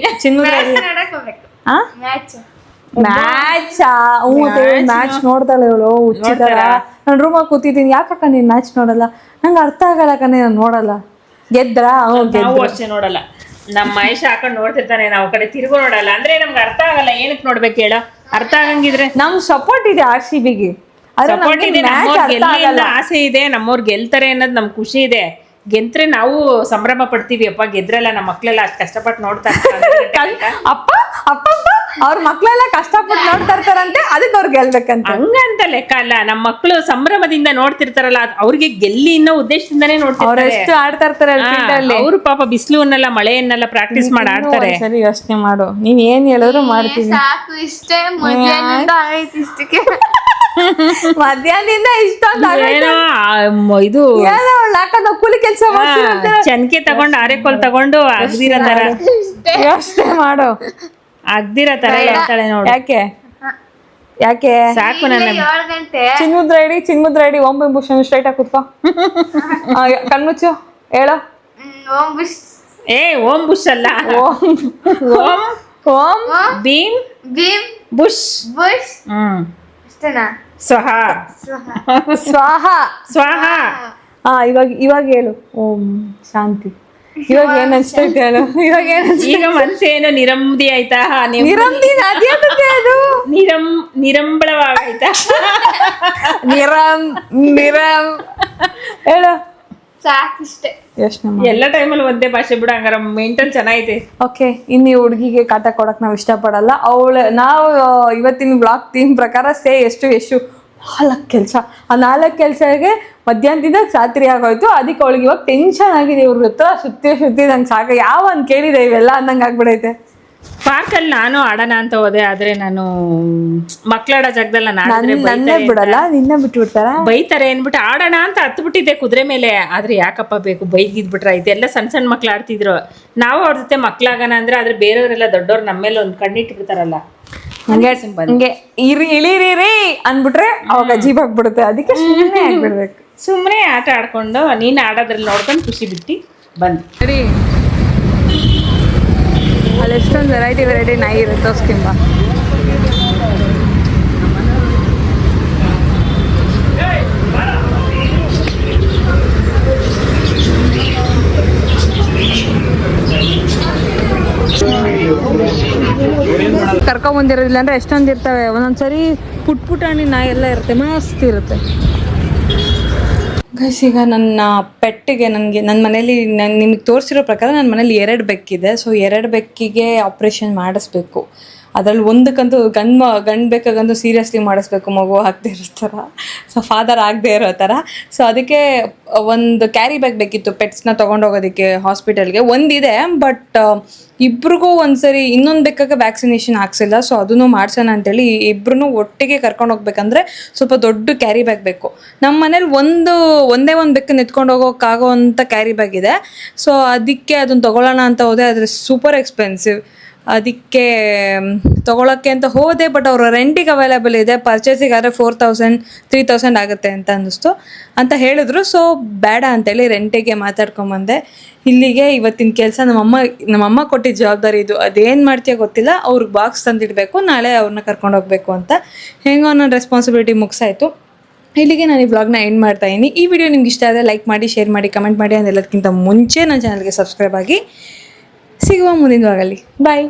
B: ಮ್ಯಾಚ್ ನೋಡ್ದಲ್ಲ ಇವಳು ಹುಚ್ಚಿದಾರ. ನಾನು ರೂಮಲ್ಲಿ ಕೂತಿದ್ದೀನಿ. ಯಾಕಕ್ಕ ನೀನ್ ಮ್ಯಾಚ್ ನೋಡಲ್ಲ? ನಂಗೆ ಅರ್ಥ ಆಗಲ್ಲ ಕಣೆ, ನಾನು ನೋಡಲ್ಲ. ಗೆದ್ರಾ?
A: ಅಷ್ಟೇ ನೋಡಲ್ಲ. ನಮ್ಮ ಮಹೇಶ್ ಹಾಕೊಂಡು ನೋಡ್ತಿರ್ತಾನೆ, ನಾವು ಕಡೆ ತಿರುಗು ನೋಡಲ್ಲ. ಅಂದ್ರೆ ನಮ್ಗೆ ಅರ್ಥ ಆಗಲ್ಲ. ಏನಕ್ಕೆ ನೋಡ್ಬೇಕು ಹೇಳೋ? ಅರ್ಥ ಆಗಂಗಿದ್ರೆ
B: ನಮ್ ಸಪೋರ್ಟ್ ಇದೆ RCBಗೆ.
A: ಸಪೋರ್ಟ್ ಇದೆ, ನಮ್ಮವ್ರಿಗೆ ಆಸೆ ಇದೆ, ನಮ್ಮವ್ರು ಗೆಲ್ತಾರೆ ಅನ್ನೋದು ನಮ್ಗೆ ಖುಷಿ ಇದೆ. ಗೆದ್ರೆ ನಾವು ಸಂಭ್ರಮ ಪಡ್ತೀವಿ. ಅಪ್ಪ ಗೆದ್ರಲ್ಲ, ನಮ್ಮ ಮಕ್ಳೆಲ್ಲ ಅಷ್ಟು ಕಷ್ಟಪಟ್ಟು ನೋಡ್ತಾ ಇರ್ತಾರೆ.
B: ಅಪ್ಪ ಅವ್ರ ಮಕ್ಳೆಲ್ಲ ಕಷ್ಟಪಟ್ಟು ನೋಡ್ತಾ ಇರ್ತಾರಂತೆ, ಅದಕ್ಕೆ ಅವ್ರು ಗೆಲ್ಬೇಕಂತ.
A: ಹಂಗಂತ ಲೆಕ್ಕ ಅಲ್ಲ, ನಮ್ಮ ಮಕ್ಳು ಸಂಭ್ರಮದಿಂದ ನೋಡ್ತಿರ್ತಾರಲ್ಲ, ಅವ್ರಿಗೆ ಗೆಲ್ಲಿ ಅನ್ನೋ ಉದ್ದೇಶದಿಂದಾನೇ ನೋಡ್ತಾರೆ.
B: ಎಷ್ಟು ಆಡ್ತಾ ಇರ್ತಾರೆ
A: ಅವ್ರು ಪಾಪ ಬಿಸಿಲುವನ್ನೆಲ್ಲ ಮಳೆಯನ್ನೆಲ್ಲ ಪ್ರಾಕ್ಟೀಸ್ ಮಾಡಿ ಆಡ್ತಾರೆ.
B: ಸರಿ ಯೋಚನೆ ಮಾಡು, ನೀನ್ ಏನ್ ಹೇಳಿದ್ರು ಮಾಡ್ತೀನಿ.
C: ಸಾಕು ಇಷ್ಟೇ. ಮಧ್ಯಾಹ್ನದಿಂದ ಆಗೈತಿ ಇಷ್ಟಕ್ಕೆ.
B: ಮಧ್ಯಾಹ್ನದಿಂದ
A: ಏನೋ ಇದು
B: ಕೂಲಿ ಕೆಲಸ
A: ಚನ್ಕೆ ತಗೊಂಡು ಆರೆಕೋಲ್ ತಗೊಂಡು ಅಗ್ದಿರ ತರ
B: ಯೋಚನೆ ಮಾಡು.
A: ಅಗ್ದಿರ ತರ ಹೇಳ್ತಾಳೆ ನೋಡು.
B: ಯಾಕೆ
A: ಸಾಕು. ನನ್ನ
C: 7 ಗಂಟೆ
B: ಚಿನ್ಮುದ್ರ ರೆಡಿ ಓಂ ಬಿಂಬುಷನ್ ಸ್ಟ್ರೈಟ್ ಆಗಿ ಕೂತ್ಕೋ. ಕಣ್ಮುಚ್ಚು ಹೇಳು.
A: ಓಂ ಬುಷ್ ಅಲ್ಲ,
B: ಓಂ
A: ಭೀಮ್ ಬುಷ್.
C: ಅಷ್ಟೇನಾ?
A: ಸ್ವಾಹ.
B: ಇವಾಗ ಹೇಳು ಓಂ ಶಾಂತಿ. ಇವಾಗ ಏನ್ ಅನ್ಸ್ತೈತೆ ಹೇಳು.
A: ಈಗ ಮನ್ಸೇನು ನಿರಂಬಿ ಆಯ್ತಾ? ನಿರಂಬಳವಾಗಾಯ್ತಾ?
B: ಹೇಳು.
C: ಸಾಕಿಷ್ಟೇ.
A: ಎಲ್ಲ ಟೈಮಲ್ಲಿ ಒಂದೇ ಭಾಷೆ ಬಿಡ. ಹಂಗಾರ ಮೆಂಟಲ್ ಚೆನ್ನಾಗೈತೆ.
B: ಓಕೆ, ಇನ್ನು ಹುಡುಗಿಗೆ ಕಾಟ ಕೊಡಕ್ ನಾವ್ ಇಷ್ಟಪಡಲ್ಲ. ನಾವು ಇವತ್ತಿನ ಬ್ಲಾಗ್ ಥೀಮ್ ಪ್ರಕಾರ ಎಷ್ಟು 4 ಕೆಲಸ, ಆ 4 ಕೆಲಸಗೆ ಮಧ್ಯಾಹ್ನದಿಂದ ರಾತ್ರಿ ಆಗೋಯ್ತು. ಅದಕ್ಕೆ ಅವಳಿಗೆ ಇವಾಗ ಟೆನ್ಷನ್ ಆಗಿದೆ. ಇವ್ರ ಹತ್ರ ಸುತ್ತಿ ನಂಗೆ ಸಾಕು, ಯಾವ ಒಂದು ಕೇಳಿದೆ ಇವೆಲ್ಲ ಅನ್ನಂಗೆ ಆಗ್ಬಿಡೈತೆ.
A: ಪಾರ್ಕಲ್ಲಿ ನಾನು ಆಡೋಣ ಅಂತ ಹೋದೆ, ಆದ್ರೆ ನಾನು ಮಕ್ಳಾಡೋ ಜಾಗದಲ್ಲಿ
B: ನನ್ನೇ ಬಿಡಲ್ಲ, ನಿನ್ನೆ ಬಿಟ್ಬಿಡ್ತಾರ.
A: ಬೈತಾರೆ ಅನ್ಬಿಟ್ಟು ಆಡೋಣ ಅಂತ ಹತ್ಬಿಟ್ಟಿದ್ದೆ ಕುದುರೆ ಮೇಲೆ. ಆದ್ರೆ ಯಾಕಪ್ಪ ಬೇಕು, ಬೈಗಿದ್ಬಿಟ್ರ ಇದೆಲ್ಲ ಸಣ್ಣ ಮಕ್ಳು ಆಡ್ತಿದ್ರು. ನಾವು ಅವ್ರ ಜೊತೆ ಮಕ್ಳಾಗೋಣ ಅಂದ್ರೆ, ಆದ್ರೆ ಬೇರೆಯವರೆಲ್ಲ ದೊಡ್ಡವ್ರು ನಮ್ಮ ಮೇಲೆ ಒಂದು ಕಣ್ಣಿಟ್ಟು ಬಿಡ್ತಾರಲ್ಲ,
B: ಹಂಗೆ ಇಳಿರಿ ಅಂದ್ಬಿಟ್ರೆ ಅವಾಗ ಅಜೀಬ್ ಆಗ್ಬಿಡುತ್ತೆ. ಅದಕ್ಕೆ ಸುಮ್ಮನೆ ಆಗ್ಬಿಡ್ಬೇಕು.
A: ಸುಮ್ಮನೆ ಆಟ ಆಡ್ಕೊಂಡು ನೀನು ಆಡೋದ್ರಲ್ಲಿ ನೋಡ್ಕೊಂಡು ಖುಷಿ ಬಿಟ್ಟು ಬಂದು
B: ಸರಿ. ಅಲ್ಲಿ ಎಷ್ಟೊಂದು ವೆರೈಟಿ ನಾಯಿ ಇರುತ್ತೆ ಸ್ಕಿಂಬ. ಕರ್ಕೊಂಬಂದಿರೋದಿಲ್ಲ ಅಂದ್ರೆ ಎಷ್ಟೊಂದು ಇರ್ತವೆ. ಒಂದೊಂದ್ಸರಿ ಪುಟ್ಟಾಣಿ ನಾಯಿ ಎಲ್ಲ ಇರುತ್ತೆ, ಮಸ್ತ್ ಇರುತ್ತೆ. ಗೈಸ್, ಈಗ ನನ್ನ ಪೆಟ್ಟಿಗೆ ನನ್ನ ಮನೇಲಿ ನಿಮಗೆ ತೋರಿಸಿರೋ ಪ್ರಕಾರ ನನ್ನ ಮನೇಲಿ 2 ಬೆಕ್ಕಿದೆ. ಸೊ 2 ಬೆಕ್ಕಿಗೆ ಆಪ್ರೇಷನ್ ಮಾಡಿಸ್ಬೇಕು. ಅದರಲ್ಲಿ ಒಂದಕ್ಕಂತೂ ಗಂಡು ಬೇಕಾಗಂತೂ ಸೀರಿಯಸ್ಲಿ ಮಾಡಿಸ್ಬೇಕು, ಮಗು ಆಗದೆ ಇರೋ ಥರ, ಸೊ ಫಾದರ್ ಆಗದೆ ಇರೋ ಥರ. ಸೊ ಅದಕ್ಕೆ ಒಂದು ಕ್ಯಾರಿ ಬ್ಯಾಗ್ ಬೇಕಿತ್ತು ಪೆಟ್ಸ್ನ ತೊಗೊಂಡೋಗೋದಕ್ಕೆ ಹಾಸ್ಪಿಟಲ್ಗೆ. ಒಂದಿದೆ, ಬಟ್ ಇಬ್ರಿಗೂ ಒಂದ್ಸರಿ ಇನ್ನೊಂದು ಬೆಕ್ಕಾಗ ವ್ಯಾಕ್ಸಿನೇಷನ್ ಹಾಕ್ಸಿಲ್ಲ. ಸೊ ಅದನ್ನು ಮಾಡ್ಸೋಣ ಅಂತೇಳಿ ಇಬ್ರು ಒಟ್ಟಿಗೆ ಕರ್ಕೊಂಡು ಹೋಗ್ಬೇಕಂದ್ರೆ ಸ್ವಲ್ಪ ದೊಡ್ಡ ಕ್ಯಾರಿ ಬ್ಯಾಗ್ ಬೇಕು. ನಮ್ಮ ಮನೇಲಿ ಒಂದೇ ಒಂದು ಬೆಕ್ಕನ್ನು ಎತ್ಕೊಂಡು ಹೋಗೋಕ್ಕಾಗೋ ಅಂಥ ಕ್ಯಾರಿ ಬ್ಯಾಗ್ ಇದೆ. ಸೊ ಅದಕ್ಕೆ ಅದನ್ನು ತೊಗೊಳ್ಳೋಣ ಅಂತ ಹೋದೆ, ಆದರೆ ಸೂಪರ್ ಎಕ್ಸ್ಪೆನ್ಸಿವ್. ಅದಕ್ಕೆ ತೊಗೊಳಕ್ಕೆ ಅಂತ ಹೋದೆ, ಬಟ್ ಅವರು ರೆಂಟಿಗೆ ಅವೈಲೇಬಲ್ ಇದೆ, ಪರ್ಚೇಸಿಗೆ ಆದರೆ 4000-3000 ಆಗುತ್ತೆ ಅಂತ ಹೇಳಿದ್ರು. ಸೊ ಬೇಡ ಅಂತೇಳಿ ರೆಂಟಿಗೆ ಮಾತಾಡ್ಕೊಂಬಂದೆ. ಇಲ್ಲಿಗೆ ಇವತ್ತಿನ ಕೆಲಸ. ನಮ್ಮಮ್ಮ ಕೊಟ್ಟಿದ್ದ ಜವಾಬ್ದಾರಿ ಇದು. ಅದೇನು ಮಾಡ್ತೀಯ ಗೊತ್ತಿಲ್ಲ, ಅವ್ರಿಗೆ ಬಾಕ್ಸ್ ತಂದಿಡಬೇಕು, ನಾಳೆ ಅವ್ರನ್ನ ಕರ್ಕೊಂಡು ಹೋಗ್ಬೇಕು ಅಂತ. ಹೆಂಗೋ ನನ್ನ ರೆಸ್ಪಾನ್ಸಿಬಿಲಿಟಿ ಮುಗಿಸಾಯಿತು. ಇಲ್ಲಿಗೆ ನಾನು ಈ ವ್ಲಾಗ್ನ ಎಂಡ್ ಮಾಡ್ತಾಯಿದ್ದೀನಿ. ಈ ವಿಡಿಯೋ ನಿಮ್ಗೆ ಇಷ್ಟ ಆದರೆ ಲೈಕ್ ಮಾಡಿ, ಶೇರ್ ಮಾಡಿ, ಕಮೆಂಟ್ ಮಾಡಿ. ಅದೆಲ್ಲದಕ್ಕಿಂತ ಮುಂಚೆ ನನ್ನ ಚಾನಲ್ಗೆ ಸಬ್ಸ್ಕ್ರೈಬ್ ಆಗಿ. ಸಿಗುವ ಮುಂದಿನ ವ್ಲಾಗಲ್ಲಿ. ಬಾಯ್.